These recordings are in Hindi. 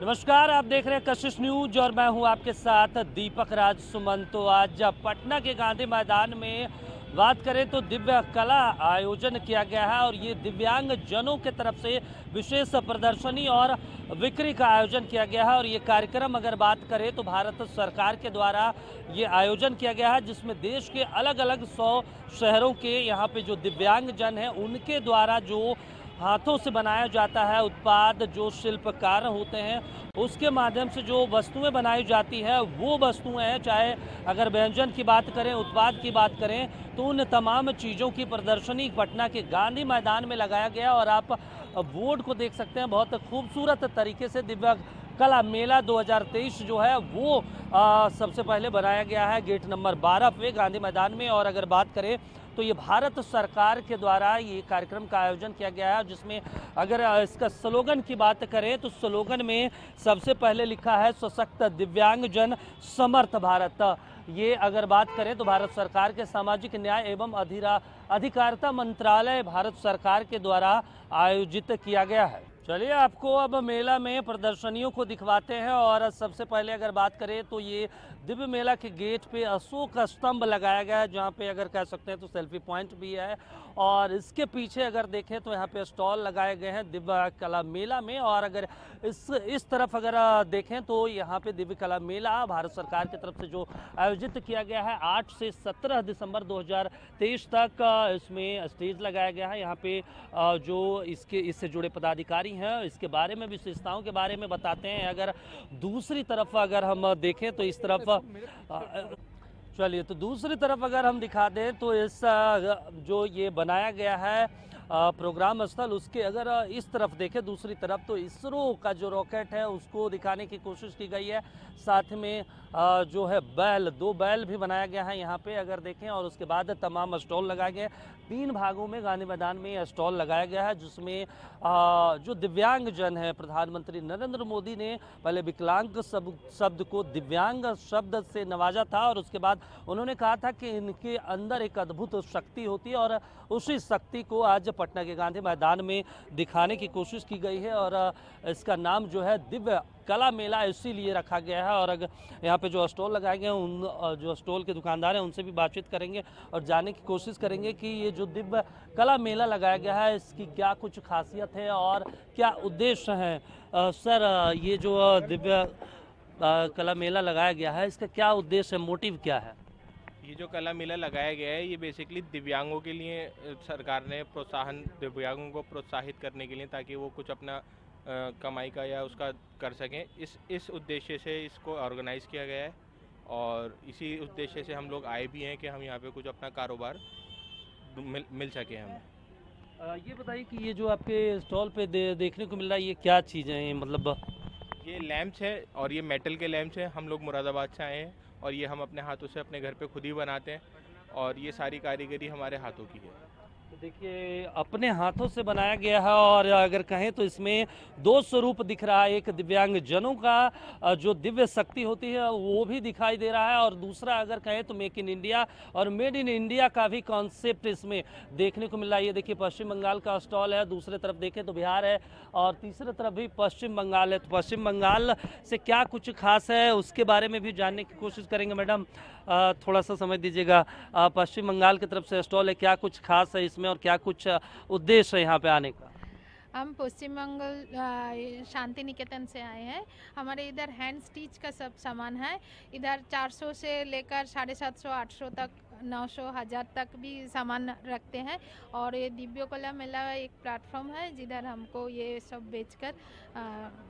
नमस्कार, आप देख रहे हैं कशिश न्यूज और मैं हूं आपके साथ दीपक राज सुमन। तो आज पटना के गांधी मैदान में बात करें तो दिव्य कला आयोजन किया गया है और ये दिव्यांग जनों के तरफ से विशेष प्रदर्शनी और बिक्री का आयोजन किया गया है। और ये कार्यक्रम अगर बात करें तो भारत सरकार के द्वारा ये आयोजन किया गया है, जिसमें देश के अलग अलग 100 शहरों के यहाँ पे जो दिव्यांग जन हैं उनके द्वारा जो हाथों से बनाया जाता है उत्पाद, जो शिल्पकार होते हैं उसके माध्यम से जो वस्तुएं बनाई जाती है वो वस्तुएं हैं, चाहे अगर व्यंजन की बात करें, उत्पाद की बात करें, तो उन तमाम चीज़ों की प्रदर्शनी पटना के गांधी मैदान में लगाया गया। और आप बोर्ड को देख सकते हैं, बहुत खूबसूरत तरीके से दिव्य कला मेला 2023 जो है वो सबसे पहले बनाया गया है गेट नंबर 12 पे गांधी मैदान में। और अगर बात करें तो ये भारत सरकार के द्वारा ये कार्यक्रम का आयोजन किया गया है, जिसमें अगर इसका स्लोगन की बात करें तो स्लोगन में सबसे पहले लिखा है सशक्त दिव्यांग जन समर्थ भारत। ये अगर बात करें तो भारत सरकार के सामाजिक न्याय एवं अधिकारिता मंत्रालय भारत सरकार के द्वारा आयोजित किया गया है। चलिए आपको अब मेला में प्रदर्शनियों को दिखवाते हैं। और सबसे पहले अगर बात करें तो ये दिव्य मेला के गेट पे अशोक स्तंभ लगाया गया है, जहाँ पे अगर कह सकते हैं तो सेल्फी पॉइंट भी है। और इसके पीछे अगर देखें तो यहाँ पे स्टॉल लगाए गए हैं दिव्य कला मेला में। और अगर इस तरफ अगर देखें तो यहाँ पे दिव्य कला मेला भारत सरकार की तरफ से जो आयोजित किया गया है 8 से 17 दिसंबर 2023 तक, इसमें स्टेज लगाया गया है। यहाँ पे जो इससे जुड़े पदाधिकारी हैं इसके बारे में, विशेषताओं के बारे में बताते हैं। अगर दूसरी तरफ अगर हम देखें तो इस तरफ चलिए तो दूसरी तरफ अगर हम दिखा दें तो इस जो ये बनाया गया है प्रोग्राम स्थल, उसके अगर इस तरफ देखें दूसरी तरफ तो इसरो का जो रॉकेट है उसको दिखाने की कोशिश की गई है। साथ में जो है दो बैल भी बनाया गया है यहाँ पे अगर देखें। और उसके बाद तमाम स्टॉल लगाए गए, 3 भागों में गांधी मैदान में स्टॉल लगाया गया है, जिसमें जो दिव्यांग जन है, प्रधानमंत्री नरेंद्र मोदी ने पहले विकलांग शब्द को दिव्यांग शब्द से नवाजा था और उसके बाद उन्होंने कहा था कि इनके अंदर एक अद्भुत शक्ति होती है और उसी शक्ति को आज पटना के गांधी मैदान में दिखाने की कोशिश की गई है। और इसका नाम जो है दिव्य कला मेला इसीलिए रखा गया है। और अगर यहाँ पे जो स्टॉल लगाए गए हैं उन जो स्टॉल के दुकानदार हैं उनसे भी बातचीत करेंगे और जानने की कोशिश करेंगे कि ये जो दिव्य कला मेला लगाया गया है इसकी क्या कुछ खासियत है और क्या उद्देश्य है। सर, ये जो दिव्य कला मेला लगाया गया है इसका क्या उद्देश्य है, मोटिव क्या है? ये जो कला मेला लगाया गया है ये बेसिकली दिव्यांगों के लिए सरकार ने दिव्यांगों को प्रोत्साहित करने के लिए, ताकि वो कुछ अपना कमाई का या उसका कर सकें, इस उद्देश्य से इसको ऑर्गेनाइज़ किया गया है। और इसी उद्देश्य से हम लोग आए भी हैं कि हम यहाँ पे कुछ अपना कारोबार मिल सके हमें। ये बताइए कि ये जो आपके स्टॉल पे देखने को मिल रहा है ये क्या चीज़ें हैं, मतलब? ये लैंप्स है और ये मेटल के लैंप्स हैं। हम लोग मुरादाबाद से आए हैं और ये हम अपने हाथों से अपने घर पे खुद ही बनाते हैं और ये सारी कारीगरी हमारे हाथों की है। तो देखिए अपने हाथों से बनाया गया है और अगर कहें तो इसमें 2 स्वरूप दिख रहा है। एक दिव्यांग जनों का जो दिव्य शक्ति होती है वो भी दिखाई दे रहा है और दूसरा अगर कहें तो मेक इन इंडिया और मेड इन इंडिया का भी कॉन्सेप्ट इसमें देखने को मिल रहा है। ये देखिए पश्चिम बंगाल का स्टॉल है, दूसरे तरफ देखें तो बिहार है और तीसरे तरफ भी पश्चिम बंगाल है। तो पश्चिम बंगाल से क्या कुछ खास है उसके बारे में भी जानने की कोशिश करेंगे। मैडम, थोड़ा सा समझ दीजिएगा, पश्चिम बंगाल की तरफ से स्टॉल है, क्या कुछ खास है इसमें और क्या कुछ उद्देश्य है यहाँ पे आने का? हम पश्चिम बंगाल शांति निकेतन से आए हैं। हमारे इधर हैंड स्टिच का सब सामान है। इधर 400 से लेकर 750, 800 तक, 900, 1000 तक भी सामान रखते हैं। और ये दिव्य कला मेला एक प्लेटफॉर्म है जिधर हमको ये सब बेचकर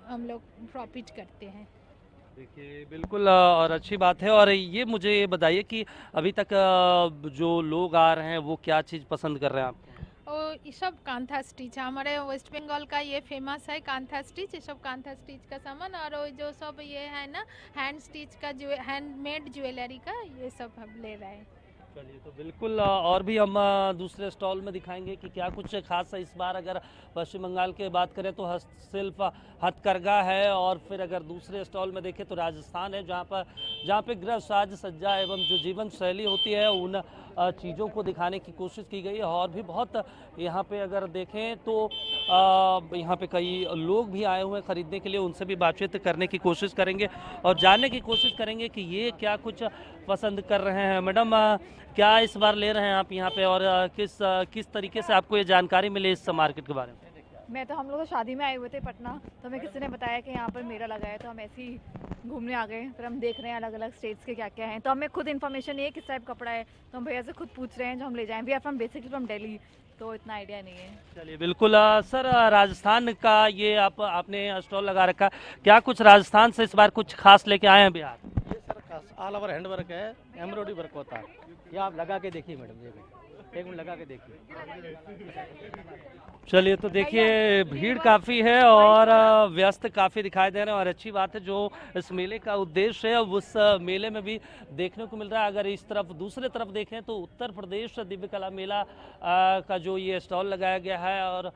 हम लोग प्रॉफिट करते हैं। देखिए बिल्कुल और अच्छी बात है। और ये मुझे ये बताइए कि अभी तक जो लोग आ रहे हैं वो क्या चीज़ पसंद कर रहे हैं आपके? और ये सब कांथा स्टिच है, हमारे वेस्ट बंगाल का ये फेमस है कांथा स्टिच। ये सब कांथा स्टिच का सामान और वो जो सब ये है ना हैंड स्टिच का, जो हैंडमेड ज्वेलरी का, ये सब हम ले रहे हैं। चलिए तो बिल्कुल और भी हम दूसरे स्टॉल में दिखाएंगे कि क्या कुछ खास है इस बार। अगर पश्चिम बंगाल की बात करें तो हस्तशिल्प, हथकरघा है। और फिर अगर दूसरे स्टॉल में देखें तो राजस्थान है, जहाँ पे गृह साज सज्जा एवं जो जीवन शैली होती है उन चीज़ों को दिखाने की कोशिश की गई है। और भी बहुत यहाँ पे अगर देखें तो यहाँ पे कई लोग भी आए हुए हैं खरीदने के लिए, उनसे भी बातचीत करने की कोशिश करेंगे और जानने की कोशिश करेंगे कि ये क्या कुछ पसंद कर रहे हैं। मैडम, क्या इस बार ले रहे हैं आप यहाँ पे, और किस तरीके से आपको ये जानकारी मिली इस मार्केट के बारे में? हम लोग तो शादी में आए हुए थे पटना, तो हमें किसी ने बताया कि यहाँ पर मेला लगा है, तो हम ऐसे ही घूमने आ गए। फिर हम देख रहे हैं अलग अलग स्टेट्स के क्या क्या हैं, तो हमें खुद इन्फॉर्मेशन नहीं है किस टाइप कपड़ा है, तो हम भैया से खुद पूछ रहे हैं जो हम ले जाएं। We are from basically from Delhi, तो इतना आइडिया नहीं है। चलिए बिल्कुल। सर, राजस्थान का ये आपने स्टॉल लगा रखा, क्या कुछ राजस्थान से इस बार कुछ खास लेके आए हैं बिहार? ये सर खास ऑल ओवर हैंड वर्क है, एम्ब्रॉयडरी वर्क होता है। ये आप लगा के देखिए मैडम, ये एक मिनट लगा के देखिए। चलिए, तो देखिए भीड़ काफ़ी है और व्यस्त काफ़ी दिखाई दे रहे हैं, और अच्छी बात है जो इस मेले का उद्देश्य है उस मेले में भी देखने को मिल रहा है। अगर इस तरफ दूसरे तरफ देखें तो उत्तर प्रदेश दिव्य कला मेला का जो ये स्टॉल लगाया गया है, और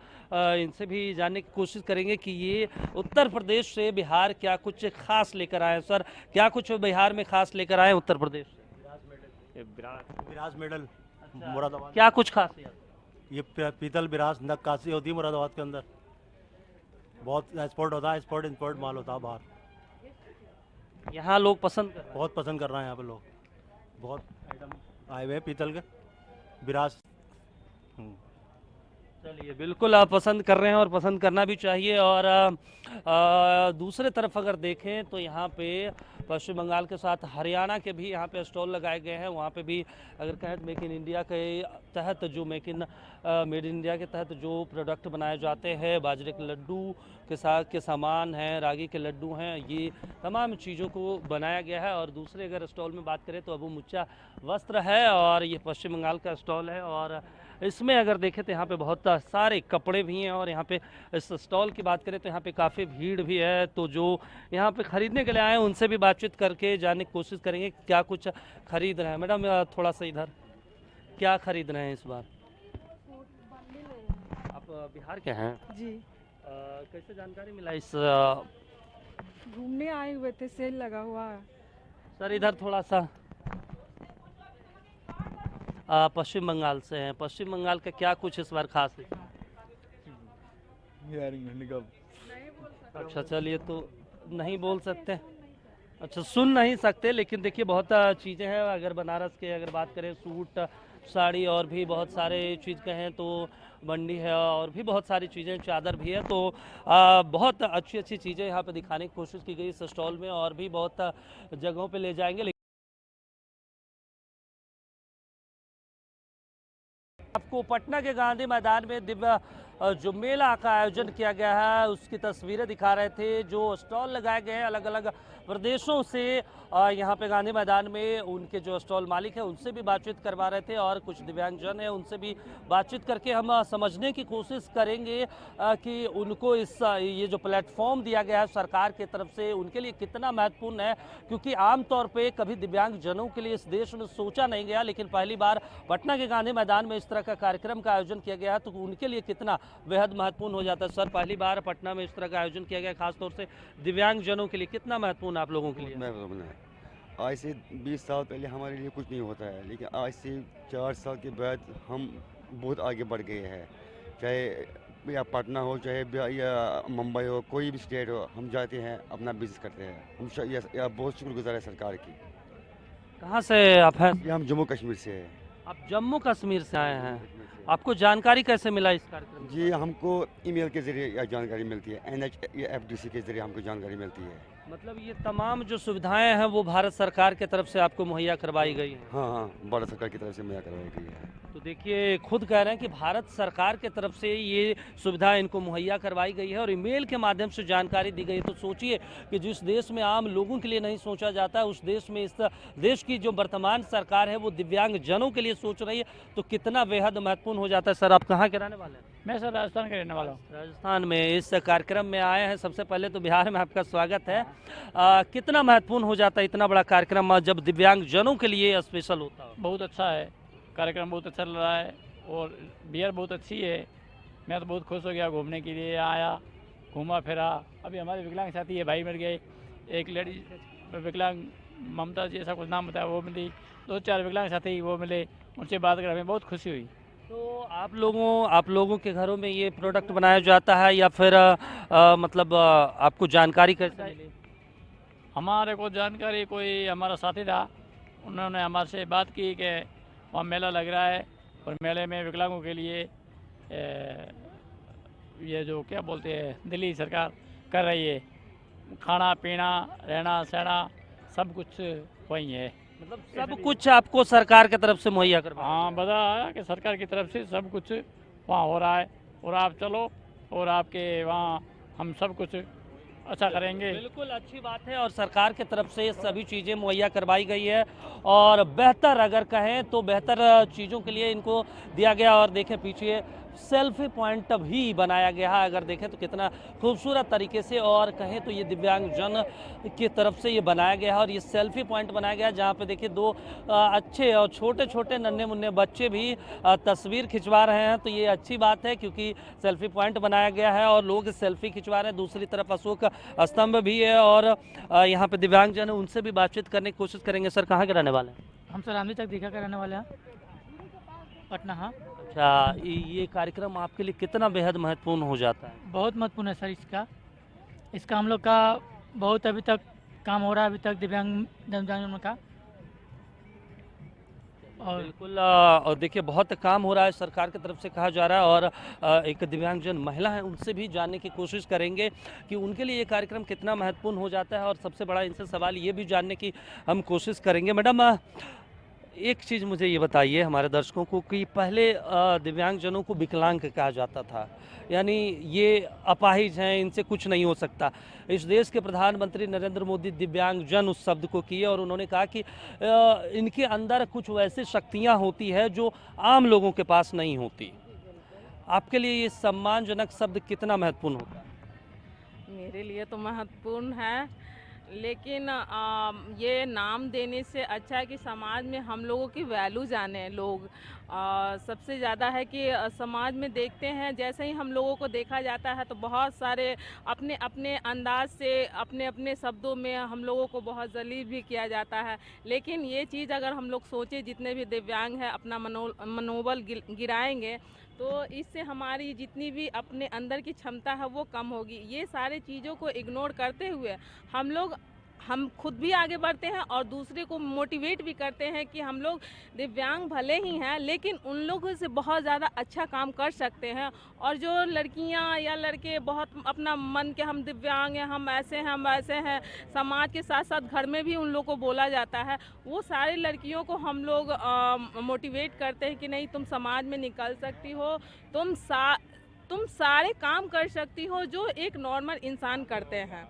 इनसे भी जानने की कोशिश करेंगे कि ये उत्तर प्रदेश से बिहार क्या कुछ खास लेकर आए हैं। सर, क्या कुछ बिहार में खास लेकर आए हैं उत्तर प्रदेश से? बिराज मेडल मुरादाबाद। क्या कुछ खास है? ये पीतल बिराज नक्काशी होती है मुरादाबाद के अंदर, बहुत एक्सपोर्ट होता है, एक्सपोर्ट इंपोर्ट माल होता है बाहर। यहाँ लोग पसंद कर रहे हैं। बहुत पसंद कर रहे हैं यहाँ पे लोग, बहुत आइटम आए हुए हैं पीतल के बिराज। चलिए बिल्कुल, आप पसंद कर रहे हैं और पसंद करना भी चाहिए। और दूसरे तरफ अगर देखें तो यहाँ पे पश्चिम बंगाल के साथ हरियाणा के भी यहाँ पे स्टॉल लगाए गए हैं। वहाँ पे भी अगर कहें मेक इन इंडिया के तहत जो मेड इन इंडिया के तहत जो प्रोडक्ट बनाए जाते हैं, बाजरे के लड्डू के सामान हैं, रागी के लड्डू हैं, ये तमाम चीज़ों को बनाया गया है। और दूसरे अगर स्टॉल में बात करें तो अबू मुच्चा वस्त्र है, और ये पश्चिम बंगाल का स्टॉल है। और इसमें अगर देखें तो यहाँ पे बहुत सारे कपड़े भी हैं, और यहाँ पे इस स्टॉल की बात करें तो यहाँ पे काफ़ी भीड़ भी है। तो जो यहाँ पे ख़रीदने के लिए आए हैं उनसे भी बातचीत करके जानने की कोशिश करेंगे कि क्या कुछ खरीद रहे हैं। मैडम, थोड़ा सा इधर, क्या खरीद रहे हैं इस बार? आप बिहार के हैं जी, कैसे जानकारी मिला इस घूमने आए हुए थे, सेल लगा हुआ है। सर इधर थोड़ा सा, पश्चिम बंगाल से हैं, पश्चिम बंगाल का क्या कुछ इस बार खास है? अच्छा, चलिए, तो नहीं बोल सकते, अच्छा सुन नहीं सकते, लेकिन देखिए बहुत चीज़ें हैं। अगर बनारस के अगर बात करें, सूट, साड़ी और भी बहुत सारे चीज़ कहें तो मंडी है, और भी बहुत सारी चीज़ें, चादर भी है। तो बहुत अच्छी अच्छी चीज़ें यहाँ पे दिखाने की कोशिश की गई इस स्टॉल में, और भी बहुत जगहों पे ले जाएंगे। आपको पटना के गांधी मैदान में दिव्य जो मेला का आयोजन किया गया है उसकी तस्वीरें दिखा रहे थे। जो स्टॉल लगाए गए हैं अलग अलग प्रदेशों से, यहाँ पे गांधी मैदान में उनके जो स्टॉल मालिक हैं उनसे भी बातचीत करवा रहे थे, और कुछ दिव्यांगजन हैं उनसे भी बातचीत करके हम समझने की कोशिश करेंगे कि उनको ये जो प्लेटफॉर्म दिया गया है सरकार की तरफ से उनके लिए कितना महत्वपूर्ण है। क्योंकि आमतौर पर कभी दिव्यांगजनों के लिए इस देश में सोचा नहीं गया, लेकिन पहली बार पटना के गांधी मैदान में इस तरह का कार्यक्रम का आयोजन किया गया है, तो उनके लिए कितना बेहद महत्वपूर्ण हो जाता है। सर, पहली बार पटना में इस तरह का आयोजन किया गया, खासतौर से दिव्यांगजनों के लिए, कितना महत्वपूर्ण आप लोगों के लिए? आज से 20 साल पहले हमारे लिए कुछ नहीं होता है, लेकिन आज से 4 साल के बाद हम बहुत आगे बढ़ गए हैं। चाहे या पटना हो, चाहे या मुंबई हो, कोई भी स्टेट हो, हम जाते हैं अपना बिजनेस करते हैं। हम या बहुत शुक्रगुजार है सरकार की। कहाँ से आप हैं? हम जम्मू कश्मीर से हैं। आप जम्मू कश्मीर से आए हैं, आपको जानकारी कैसे मिला इस कार्यक्रम की? जी, हमको ईमेल के जरिए जानकारी मिलती है, NHFDC के जरिए हमको जानकारी मिलती है। मतलब ये तमाम जो सुविधाएं हैं वो भारत सरकार की तरफ से आपको मुहैया करवाई गई हैं? हाँ, भारत सरकार की तरफ से मुहैया करवाई गई है। तो देखिए, खुद कह रहे हैं कि भारत सरकार की तरफ से ये सुविधा इनको मुहैया करवाई गई है और ईमेल के माध्यम से जानकारी दी गई। तो सोचिए कि जिस देश में आम लोगों के लिए नहीं सोचा जाता है, उस देश में, इस देश की जो वर्तमान सरकार है वो दिव्यांगजनों के लिए सोच रही है, तो कितना बेहद महत्वपूर्ण हो जाता है। सर, आप कहाँ के रहने वाले हैं? मैं सर राजस्थान का रहने वाला हूँ। राजस्थान में इस कार्यक्रम में आए हैं। सबसे पहले तो बिहार में आपका स्वागत है। कितना महत्वपूर्ण हो जाता है इतना बड़ा कार्यक्रम जब दिव्यांगजनों के लिए स्पेशल होता है? बहुत अच्छा है कार्यक्रम, बहुत अच्छा लग रहा है, और बिहार बहुत अच्छी है। मैं तो बहुत खुश हो गया, घूमने के लिए आया, घूमा फिरा। अभी हमारे विकलांग साथी है, भाई मिल गए, एक लड़ी विकलांग ममता जी ऐसा कुछ नाम बताया वो मिली, 2-4 विकलांग साथी वो मिले, उनसे बात कर हमें बहुत खुशी हुई। तो आप लोगों के घरों में ये प्रोडक्ट बनाया जाता है या फिर मतलब आपको जानकारी कैसे मिली? हमारे को जानकारी कोई हमारा साथी था, उन्होंने हमारे से बात की कि वहाँ मेला लग रहा है और मेले में विकलांगों के लिए ये जो क्या बोलते हैं दिल्ली सरकार कर रही है, खाना पीना रहना सहना सब कुछ वही है। मतलब सब कुछ आपको सरकार की तरफ से मुहैया करवाया हाँ, बताया कि सरकार की तरफ से सब कुछ वहाँ हो रहा है और आप चलो और आपके वहाँ हम सब कुछ अच्छा करेंगे। बिल्कुल अच्छी बात है और सरकार की तरफ से सभी चीज़ें मुहैया करवाई गई है और बेहतर अगर कहें तो बेहतर चीज़ों के लिए इनको दिया गया। और देखें पीछे सेल्फी पॉइंट भी बनाया गया है, अगर देखें तो कितना खूबसूरत तरीके से, और कहें तो ये दिव्यांग जन की तरफ से ये बनाया गया है और ये सेल्फी पॉइंट बनाया गया है जहाँ पे देखिए दो अच्छे और छोटे छोटे नन्हे मुन्ने बच्चे भी तस्वीर खिंचवा रहे हैं। तो ये अच्छी बात है क्योंकि सेल्फी पॉइंट बनाया गया है और लोग सेल्फी खिंचवा रहे हैं। दूसरी तरफ अशोक स्तंभ भी है और यहाँ पे दिव्यांग जन है, उनसे भी बातचीत करने की कोशिश करेंगे। सर कहाँ के रहने वाले हैं? हम सर रामजी तक दीघा के रहने वाले हैं, पटना। हाँ, अच्छा, ये कार्यक्रम आपके लिए कितना बेहद महत्वपूर्ण हो जाता है? बहुत महत्वपूर्ण है सर इसका हम लोग का बहुत अभी तक काम हो रहा है, अभी तक दिव्यांग का। और बिल्कुल और देखिए बहुत काम हो रहा है, सरकार की तरफ से कहा जा रहा है और एक दिव्यांगजन महिला है उनसे भी जानने की कोशिश करेंगे कि उनके लिए ये कार्यक्रम कितना महत्वपूर्ण हो जाता है और सबसे बड़ा इनसे सवाल ये भी जानने की हम कोशिश करेंगे। मैडम एक चीज़ मुझे ये बताइए हमारे दर्शकों को कि पहले दिव्यांगजनों को विकलांग कहा जाता था, यानी ये अपाहिज हैं, इनसे कुछ नहीं हो सकता। इस देश के प्रधानमंत्री नरेंद्र मोदी दिव्यांगजन उस शब्द को किए और उन्होंने कहा कि इनके अंदर कुछ वैसी शक्तियां होती है जो आम लोगों के पास नहीं होती। आपके लिए ये सम्मानजनक शब्द कितना महत्वपूर्ण होता है? मेरे लिए तो महत्वपूर्ण है, लेकिन ये नाम देने से अच्छा है कि समाज में हम लोगों की वैल्यू जाने लोग। सबसे ज़्यादा है कि समाज में देखते हैं जैसे ही हम लोगों को देखा जाता है तो बहुत सारे अपने अपने अंदाज से अपने अपने शब्दों में हम लोगों को बहुत जलील भी किया जाता है। लेकिन ये चीज़ अगर हम लोग सोचे जितने भी दिव्यांग हैं अपना मनोबल गिराएंगे तो इससे हमारी जितनी भी अपने अंदर की क्षमता है वो कम होगी। ये सारे चीज़ों को इग्नोर करते हुए हम खुद भी आगे बढ़ते हैं और दूसरे को मोटिवेट भी करते हैं कि हम लोग दिव्यांग भले ही हैं लेकिन उन लोगों से बहुत ज़्यादा अच्छा काम कर सकते हैं। और जो लड़कियां या लड़के बहुत अपना मन के हम दिव्यांग हैं, हम ऐसे हैं, हम वैसे हैं, समाज के साथ साथ घर में भी उन लोगों को बोला जाता है, वो सारे लड़कियों को हम लोग मोटिवेट करते हैं कि नहीं तुम समाज में निकल सकती हो, तुम सारे काम कर सकती हो जो एक नॉर्मल इंसान करते हैं।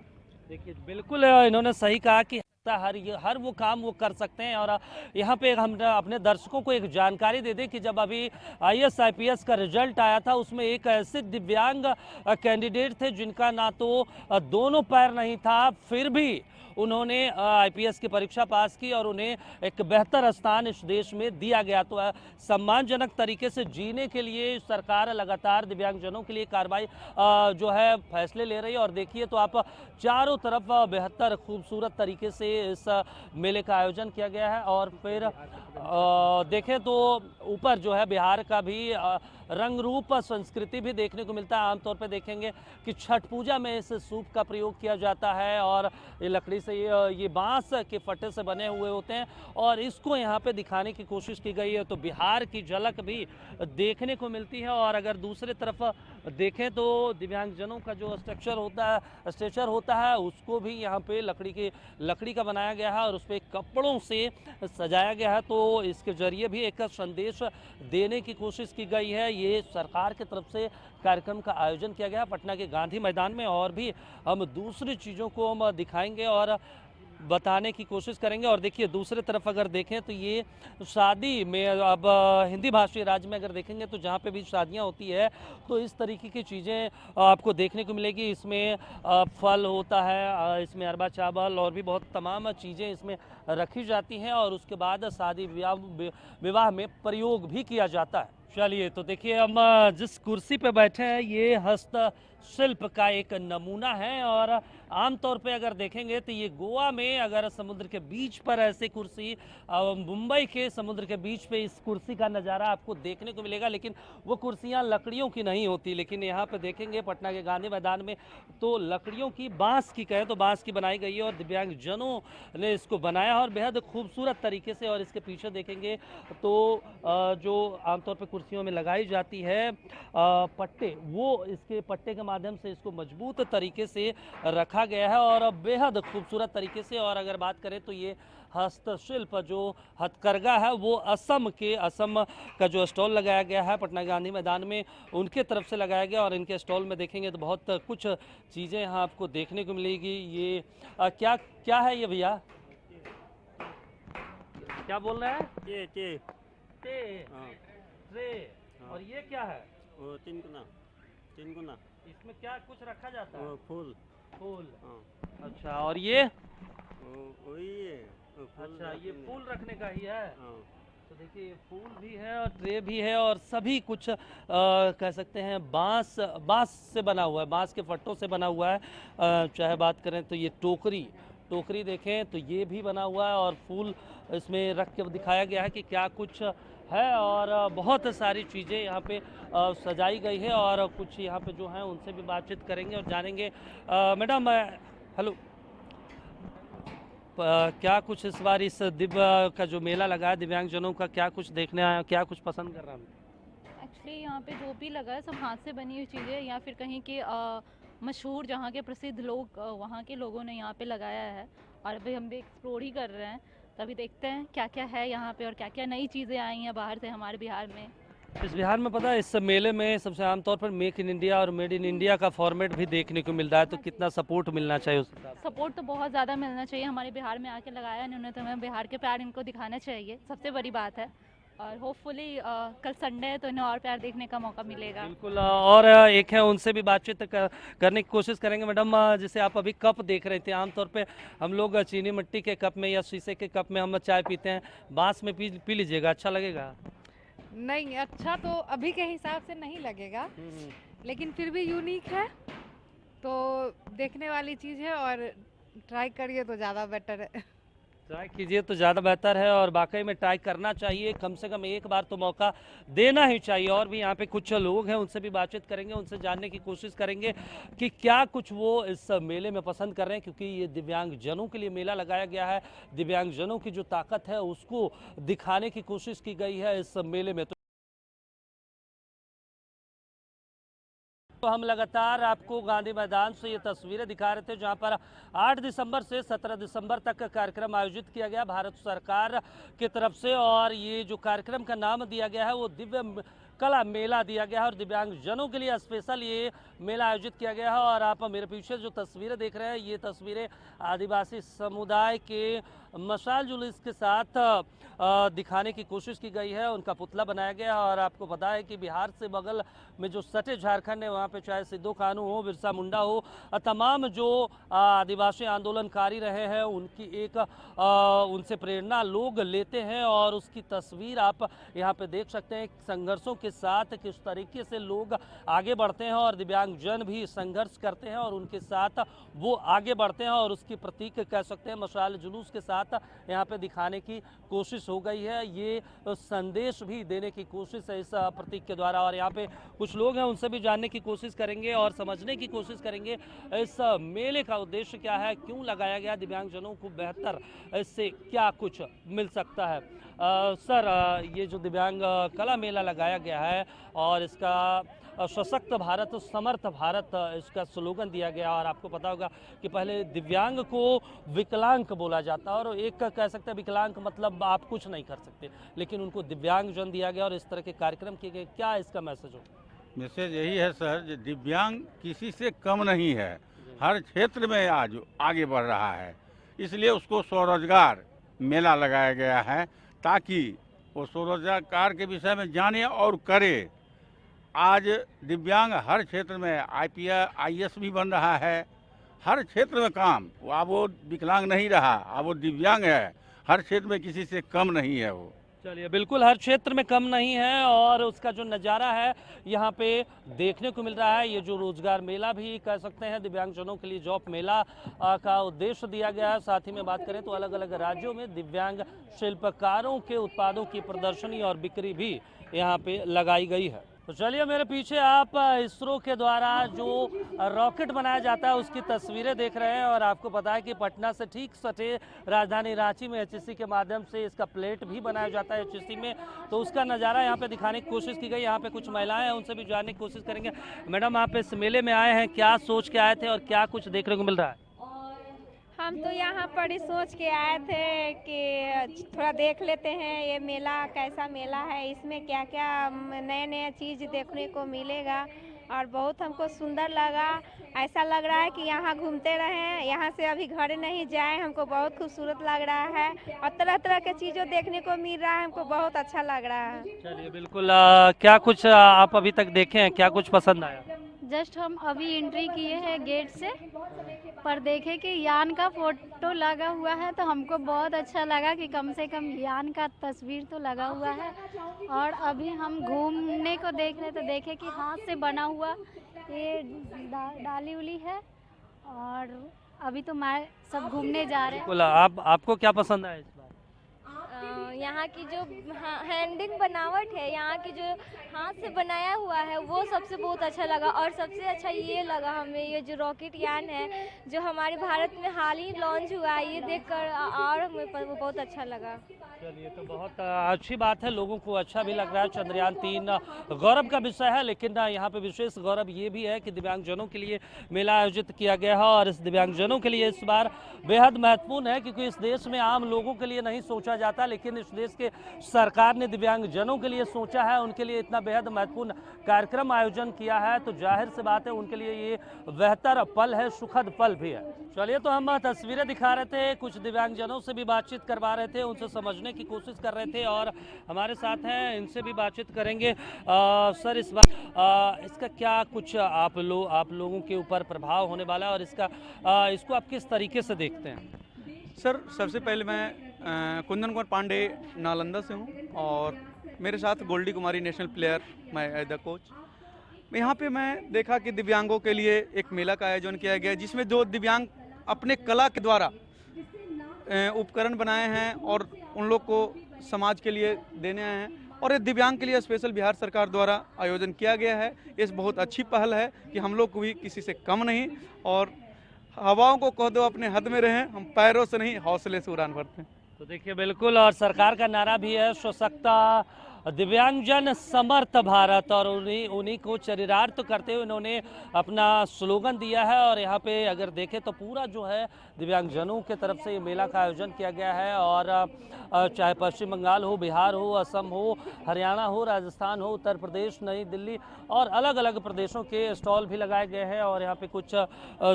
देखिए बिल्कुल इन्होंने सही कहा कि हर वो काम वो कर सकते हैं। और यहाँ पे हम अपने दर्शकों को एक जानकारी दे दें कि जब अभी IAS IPS का रिजल्ट आया था उसमें एक ऐसे दिव्यांग कैंडिडेट थे जिनका ना तो दोनों पैर नहीं था, फिर भी उन्होंने IPS की परीक्षा पास की और उन्हें एक बेहतर स्थान इस देश में दिया गया। तो सम्मानजनक तरीके से जीने के लिए सरकार लगातार दिव्यांगजनों के लिए कार्रवाई जो है फैसले ले रही है। और देखिए तो आप चारों तरफ बेहतर खूबसूरत तरीके से इस मेले का आयोजन किया गया है। और फिर देखें तो ऊपर जो है बिहार का भी रंग रूप संस्कृति भी देखने को मिलता है। आमतौर पर देखेंगे कि छठ पूजा में इस सूप का प्रयोग किया जाता है और ये लकड़ी से ये बांस के फट्टे से बने हुए होते हैं और इसको यहाँ पे दिखाने की कोशिश की गई है। तो बिहार की झलक भी देखने को मिलती है। और अगर दूसरे तरफ देखें तो दिव्यांगजनों का जो स्ट्रक्चर होता है उसको भी यहाँ पे लकड़ी का बनाया गया है और उस पर कपड़ों से सजाया गया है। तो इसके जरिए भी एक संदेश देने की कोशिश की गई है। ये सरकार की तरफ से कार्यक्रम का आयोजन किया गया पटना के गांधी मैदान में। और भी हम दूसरी चीज़ों को हम दिखाएंगे और बताने की कोशिश करेंगे। और देखिए दूसरी तरफ अगर देखें तो ये शादी में अब हिंदी भाषी राज्य में अगर देखेंगे तो जहाँ पे भी शादियाँ होती है तो इस तरीके की चीज़ें आपको देखने को मिलेगी। इसमें फल होता है, इसमें अरबा चावल और भी बहुत तमाम चीज़ें इसमें रखी जाती हैं और उसके बाद शादी विवाह में प्रयोग भी किया जाता है। चलिए तो देखिए हम जिस कुर्सी पे बैठे हैं ये हस्तशिल्प का एक नमूना है और आमतौर पे अगर देखेंगे तो ये गोवा में अगर समुद्र के बीच पर ऐसी कुर्सी मुंबई के समुद्र के बीच पे इस कुर्सी का नज़ारा आपको देखने को मिलेगा, लेकिन वो कुर्सियां लकड़ियों की नहीं होती। लेकिन यहाँ पे देखेंगे पटना के गांधी मैदान में तो लकड़ियों की, बांस की कहें तो बांस की बनाई गई है और दिव्यांगजनों ने इसको बनाया और बेहद खूबसूरत तरीके से। और इसके पीछे देखेंगे तो जो आमतौर पर कुर्सियों में लगाई जाती है पट्टे, वो इसके पट्टे के माध्यम से इसको मजबूत तरीके से रखा गया है और बेहद खूबसूरत तरीके से। और अगर बात करें तो ये हस्तशिल्प जो हथकरघा है वो असम का जो स्टॉल लगाया गया है पटना गांधी मैदान में, उनके तरफ से लगाया गया। और इनके स्टॉल में देखेंगे तो बहुत कुछ चीज़ें यहाँ आपको देखने को मिलेगी। ये क्या क्या है ये भैया, क्या बोल रहे हैं? टे ट्रे। और ये क्या है? वो तीन गुना इसमें क्या कुछ रखा जाता है? फूल। अच्छा, और ये? वही है। अच्छा, ये फूल रखने का ही है। तो देखिए फूल भी है और ट्रे भी है और सभी कुछ कह सकते हैं बांस से बना हुआ है, बांस के फट्टों से बना हुआ है। चाहे बात करें तो ये टोकरी देखें तो ये भी बना हुआ है और फूल इसमें रख के दिखाया गया है कि क्या कुछ है। और बहुत सारी चीज़ें यहाँ पे सजाई गई है और कुछ यहाँ पे जो हैं उनसे भी बातचीत करेंगे और जानेंगे। मैडम हेलो, क्या कुछ इस बार इस दिव्य का जो मेला लगा है दिव्यांगजनों का, क्या कुछ देखने आया, क्या कुछ पसंद कर रहा है? एक्चुअली यहाँ पे जो भी लगा है सब हाथ से बनी हुई चीज़ें या फिर कहीं के मशहूर जहाँ के प्रसिद्ध लोग वहाँ के लोगों ने यहाँ पे लगाया है और अभी हम भी एक्सप्लोर ही कर रहे हैं। तभी देखते हैं क्या क्या है यहाँ पे और क्या क्या नई चीज़ें आई हैं बाहर से हमारे बिहार में। इस बिहार में पता है इस मेले में सबसे आमतौर पर मेक इन इंडिया और मेड इन इंडिया का फॉर्मेट भी देखने को मिल रहा है, तो कितना सपोर्ट मिलना चाहिए उस हिसाब से? सपोर्ट तो बहुत ज़्यादा मिलना चाहिए। हमारे बिहार में आके लगाया इन्होंने तो हमें बिहार के प्यार इनको दिखाना चाहिए, सबसे बड़ी बात है। और होपफुली कल संडे है तो इन्हें और प्यार देखने का मौका मिलेगा। बिल्कुल। और एक है उनसे भी बातचीत करने की कोशिश करेंगे। मैडम जैसे आप अभी कप देख रहे थे, आमतौर पे हम लोग चीनी मिट्टी के कप में या शीशे के कप में हम चाय पीते हैं, बांस में पी लीजिएगा, अच्छा लगेगा? नहीं, अच्छा तो अभी के हिसाब से नहीं लगेगा, लेकिन फिर भी यूनिक है तो देखने वाली चीज़ है और ट्राई करिए तो ज़्यादा बेटर है। ट्राई कीजिए तो ज़्यादा बेहतर है और वाकई में ट्राई करना चाहिए, कम से कम एक बार तो मौका देना ही चाहिए। और भी यहाँ पे कुछ लोग हैं, उनसे भी बातचीत करेंगे, उनसे जानने की कोशिश करेंगे कि क्या कुछ वो इस मेले में पसंद कर रहे हैं, क्योंकि ये दिव्यांगजनों के लिए मेला लगाया गया है। दिव्यांगजनों की जो ताकत है उसको दिखाने की कोशिश की गई है इस मेले में। तो हम लगातार आपको गांधी मैदान से ये तस्वीरें दिखा रहे थे जहां पर 8 दिसंबर से 17 दिसंबर तक कार्यक्रम आयोजित किया गया भारत सरकार की तरफ से। और ये जो कार्यक्रम का नाम दिया गया है वो दिव्य कला मेला दिया गया है और दिव्यांगजनों के लिए स्पेशल ये मेला आयोजित किया गया है। और आप मेरे पीछे जो तस्वीरें देख रहे हैं ये तस्वीरें आदिवासी समुदाय के मशाल जुलूस के साथ दिखाने की कोशिश की गई है, उनका पुतला बनाया गया है। और आपको पता है कि बिहार से बगल में जो सटे झारखंड है वहाँ पे चाहे सिद्धू कानू हो, बिरसा मुंडा हो, तमाम जो आदिवासी आंदोलनकारी रहे हैं उनकी एक उनसे प्रेरणा लोग लेते हैं और उसकी तस्वीर आप यहाँ पे देख सकते हैं। संघर्षों के साथ किस तरीके से लोग आगे बढ़ते हैं और दिव्यांगजन भी संघर्ष करते हैं और उनके साथ वो आगे बढ़ते हैं और उसकी प्रतीक कह सकते हैं मशाल जुलूस के साथ यहाँ पे दिखाने की कोशिश हो गई है। ये संदेश भी देने की कोशिश है इस प्रतीक के द्वारा। और यहाँ पे कुछ लोग हैं, उनसे भी जानने की कोशिश करेंगे और समझने की कोशिश करेंगे इस मेले का उद्देश्य क्या है, क्यों लगाया गया, दिव्यांगजनों को बेहतर इससे क्या कुछ मिल सकता है। सर ये जो दिव्यांग कला मेला लगाया गया है और इसका सशक्त भारत समर्थ भारत इसका स्लोगन दिया गया और आपको पता होगा कि पहले दिव्यांग को विकलांग बोला जाता है और एक कह सकते हैं विकलांग मतलब आप कुछ नहीं कर सकते, लेकिन उनको दिव्यांगजन दिया गया और इस तरह के कार्यक्रम किए गए। क्या इसका मैसेज हो? मैसेज यही है सर, जो दिव्यांग किसी से कम नहीं है, हर क्षेत्र में आज आगे बढ़ रहा है, इसलिए उसको स्वरोजगार मेला लगाया गया है ताकि वो स्वरोजगार के विषय में जाने और करे। आज दिव्यांग हर क्षेत्र में IAS भी बन रहा है, हर क्षेत्र में काम, अब वो विकलांग नहीं रहा, अब वो दिव्यांग है, हर क्षेत्र में किसी से कम नहीं है वो। चलिए, बिल्कुल हर क्षेत्र में कम नहीं है और उसका जो नज़ारा है यहाँ पे देखने को मिल रहा है। ये जो रोजगार मेला भी कह सकते हैं, दिव्यांगजनों के लिए जॉब मेला का उद्देश्य दिया गया है। साथ ही में बात करें तो अलग अलग राज्यों में दिव्यांग शिल्पकारों के उत्पादों की प्रदर्शनी और बिक्री भी यहाँ पे लगाई गई है। तो चलिए, मेरे पीछे आप इसरो के द्वारा जो रॉकेट बनाया जाता है उसकी तस्वीरें देख रहे हैं और आपको पता है कि पटना से ठीक सटे राजधानी रांची में HSC के माध्यम से इसका प्लेट भी बनाया जाता है HSC में। तो उसका नज़ारा यहाँ पे दिखाने की कोशिश की गई। यहाँ पे कुछ महिलाएं हैं, उनसे भी जानने की कोशिश करेंगे। मैडम, आप इस मेले में आए हैं, क्या सोच के आए थे और क्या कुछ देखने को मिल रहा है? हम तो यहाँ पर ही सोच के आए थे कि थोड़ा देख लेते हैं ये मेला कैसा मेला है, इसमें क्या क्या नए नए चीज़ देखने को मिलेगा और बहुत हमको सुंदर लगा। ऐसा लग रहा है कि यहाँ घूमते रहें, यहाँ से अभी घर नहीं जाएं। हमको बहुत खूबसूरत लग रहा है और तरह तरह के चीज़ों देखने को मिल रहा है, हमको बहुत अच्छा लग रहा है। चलिए, बिल्कुल। क्या कुछ आप अभी तक देखे हैं, क्या कुछ पसंद आया? जस्ट हम अभी एंट्री किए हैं गेट से, पर देखे कि यान का फोटो लगा हुआ है तो हमको बहुत अच्छा लगा कि कम से कम यान का तस्वीर तो लगा हुआ है। और अभी हम घूमने को देख रहे तो देखे कि हाथ से बना हुआ ये डाली उली है और अभी तो मैं सब घूमने जा रहे हैं। बिल्कुल। आपको क्या पसंद आया इस बार? यहाँ की जो हैंडिंग बनावट है, यहाँ की जो हाथ से बनाया हुआ है वो सबसे बहुत अच्छा लगा। और सबसे अच्छा ये लगा हमें ये जो रॉकेट यान है जो हमारे भारत में हाल ही लॉन्च हुआ है, ये देखकर और हमें वो बहुत अच्छा लगा। चलिए, तो बहुत अच्छी बात है, लोगों को अच्छा भी लग रहा है। चंद्रयान 3 गौरव का विषय है, लेकिन यहाँ पे विशेष गौरव ये भी है कि दिव्यांगजनों के लिए मेला आयोजित किया गया है और इस दिव्यांगजनों के लिए इस बार बेहद महत्वपूर्ण है, क्योंकि इस देश में आम लोगों के लिए नहीं सोचा जाता, लेकिन इस देश के सरकार ने दिव्यांगजनों के लिए सोचा है, उनके लिए इतना बेहद महत्वपूर्ण कार्यक्रम आयोजन किया है, तो जाहिर सी बात है उनके लिए ये बेहतर पल है, सुखद पल भी है। चलिए, तो हम तस्वीरें दिखा रहे थे, कुछ दिव्यांगजनों से भी बातचीत करवा रहे थे, उनसे समझने की कोशिश कर रहे थे और हमारे साथ हैं, इनसे भी बातचीत करेंगे। सर, इस बार इसका क्या कुछ आप लोगों के ऊपर प्रभाव होने वाला है और इसको आप किस तरीके से देखते हैं? सर, सबसे पहले मैं कुंदन कुमार पांडे नालंदा से हूँ और मेरे साथ गोल्डी कुमारी नेशनल प्लेयर, मैं एज द कोच। यहाँ पे मैं देखा कि दिव्यांगों के लिए एक मेला का आयोजन किया गया, जिसमें जो दिव्यांग अपने कला के द्वारा उपकरण बनाए हैं और उन लोग को समाज के लिए देने आए हैं और ये दिव्यांग के लिए स्पेशल बिहार सरकार द्वारा आयोजन किया गया है। ये बहुत अच्छी पहल है कि हम लोग भी किसी से कम नहीं और हवाओं को कह दो अपने हद में रहें, हम पैरों से नहीं हौसले से उड़ान भरते हैं। तो देखिए, बिल्कुल, और सरकार का नारा भी है सशक्ता दिव्यांगजन समर्थ भारत, और उन्हीं को चरितार्थ करते हुए इन्होंने अपना स्लोगन दिया है। और यहाँ पे अगर देखें तो पूरा जो है दिव्यांगजनों के तरफ से ये मेला का आयोजन किया गया है और चाहे पश्चिम बंगाल हो, बिहार हो, असम हो, हरियाणा हो, राजस्थान हो, उत्तर प्रदेश, नई दिल्ली और अलग अलग प्रदेशों के स्टॉल भी लगाए गए हैं। और यहाँ पे कुछ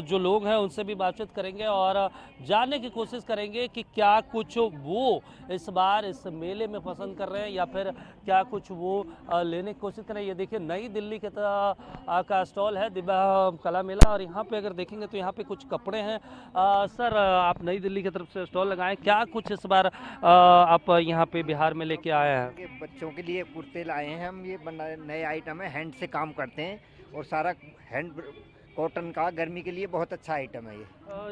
जो लोग हैं उनसे भी बातचीत करेंगे और जानने की कोशिश करेंगे कि क्या कुछ वो इस बार इस मेले में पसंद कर रहे हैं या फिर क्या कुछ वो लेने की कोशिश करें। ये देखिए, नई दिल्ली के का स्टॉल है दिव्यांग कला मेला और यहाँ पे अगर देखेंगे तो यहाँ पे कुछ कपड़े हैं। सर, आप नई दिल्ली की तरफ से स्टॉल लगाएं, क्या कुछ इस बार आप यहाँ पे बिहार में लेके आए हैं? बच्चों के लिए कुर्ते लाए हैं हम, ये नए आइटम है, हैंड से काम करते हैं और सारा हैंड कॉटन का, गर्मी के लिए बहुत अच्छा आइटम है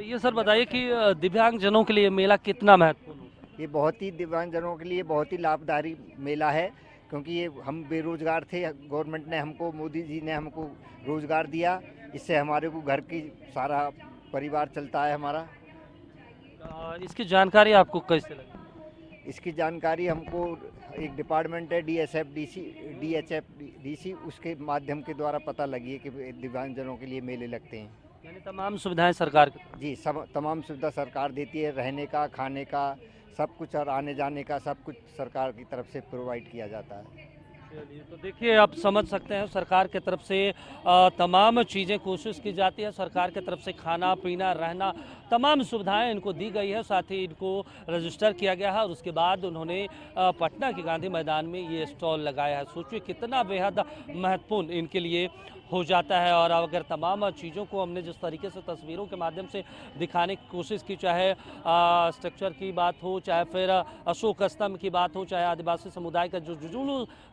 ये सर बताइए कि दिव्यांगजनों के लिए मेला कितना महत्वपूर्ण है? ये बहुत ही दिव्यांगजनों के लिए बहुत ही लाभदायी मेला है, क्योंकि ये हम बेरोजगार थे, गवर्नमेंट ने हमको, मोदी जी ने हमको रोजगार दिया, इससे हमारे को घर की सारा परिवार चलता है हमारा। इसकी जानकारी आपको कैसे लगी? इसकी जानकारी हमको एक डिपार्टमेंट है DHFDC, उसके माध्यम के द्वारा पता लगी है कि दिव्यांगजनों के लिए मेले लगते हैं। यानी तमाम सुविधाएं सरकार की? जी, सब तमाम सुविधा सरकार देती है, रहने का, खाने का, सब कुछ और आने जाने का सब कुछ सरकार की तरफ से प्रोवाइड किया जाता है। तो देखिए, आप समझ सकते हैं सरकार की तरफ से तमाम चीज़ें कोशिश की जाती है। सरकार की तरफ से खाना पीना रहना तमाम सुविधाएं इनको दी गई है, साथ ही इनको रजिस्टर किया गया है और उसके बाद उन्होंने पटना के गांधी मैदान में ये स्टॉल लगाया है। सोचिए कितना बेहद महत्वपूर्ण इनके लिए हो जाता है। और अगर तमाम चीज़ों को हमने जिस तरीके से तस्वीरों के माध्यम से दिखाने की कोशिश की, चाहे स्ट्रक्चर की बात हो, चाहे फिर अशोक स्तंभ की बात हो, चाहे आदिवासी समुदाय का जो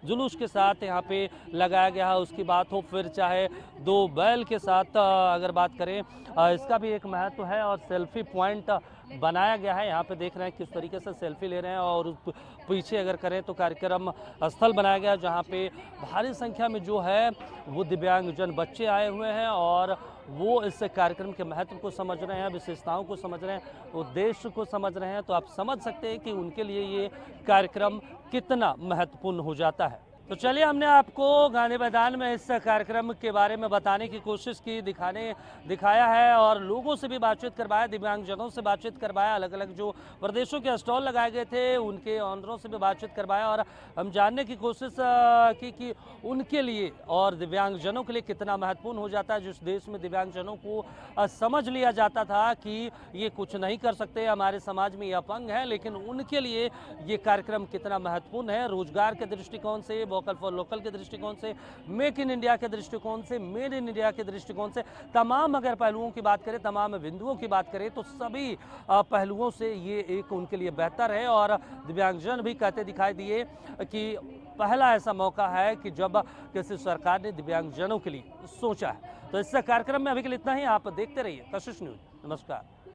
जुलूस के साथ यहाँ पे लगाया गया है उसकी बात हो, फिर चाहे 2 बैल के साथ अगर बात करें, इसका भी एक महत्व है। और सेल्फी पॉइंट बनाया गया है, यहाँ पे देख रहे हैं किस तरीके से सेल्फी ले रहे हैं। और पीछे अगर करें तो कार्यक्रम स्थल बनाया गया जहाँ पे भारी संख्या में जो है वो दिव्यांगजन बच्चे आए हुए हैं और वो इस कार्यक्रम के महत्व को समझ रहे हैं, विशेषताओं को समझ रहे हैं, उद्देश्य को समझ रहे हैं। तो आप समझ सकते हैं कि उनके लिए ये कार्यक्रम कितना महत्वपूर्ण हो जाता है। तो चलिए, हमने आपको गांधी मैदान में इस कार्यक्रम के बारे में बताने की कोशिश की, दिखाया है और लोगों से भी बातचीत करवाया, दिव्यांगजनों से बातचीत करवाया, अलग अलग जो प्रदेशों के स्टॉल लगाए गए थे उनके ऑनरों से भी बातचीत करवाया और हम जानने की कोशिश की कि उनके लिए और दिव्यांगजनों के लिए कितना महत्वपूर्ण हो जाता है। जिस देश में दिव्यांगजनों को समझ लिया जाता था कि ये कुछ नहीं कर सकते, हमारे समाज में ये अपंग है, लेकिन उनके लिए ये कार्यक्रम कितना महत्वपूर्ण है। रोजगार के दृष्टिकोण से, वोकल फॉर लोकल के दृष्टिकोण से, मेक इन इंडिया के दृष्टिकोण से, मेड इन इंडिया के दृष्टिकोण से, तमाम अगर पहलुओं की बात करें, तमाम बिंदुओं की बात करें तो सभी पहलुओं से ये एक उनके लिए बेहतर है। और दिव्यांगजन भी कहते दिखाई दिए कि पहला ऐसा मौका है कि जब किसी सरकार ने दिव्यांगजनों के लिए सोचा है। तो इस कार्यक्रम में अभी के लिए इतना ही। आप देखते रहिए कशिश न्यूज। नमस्कार।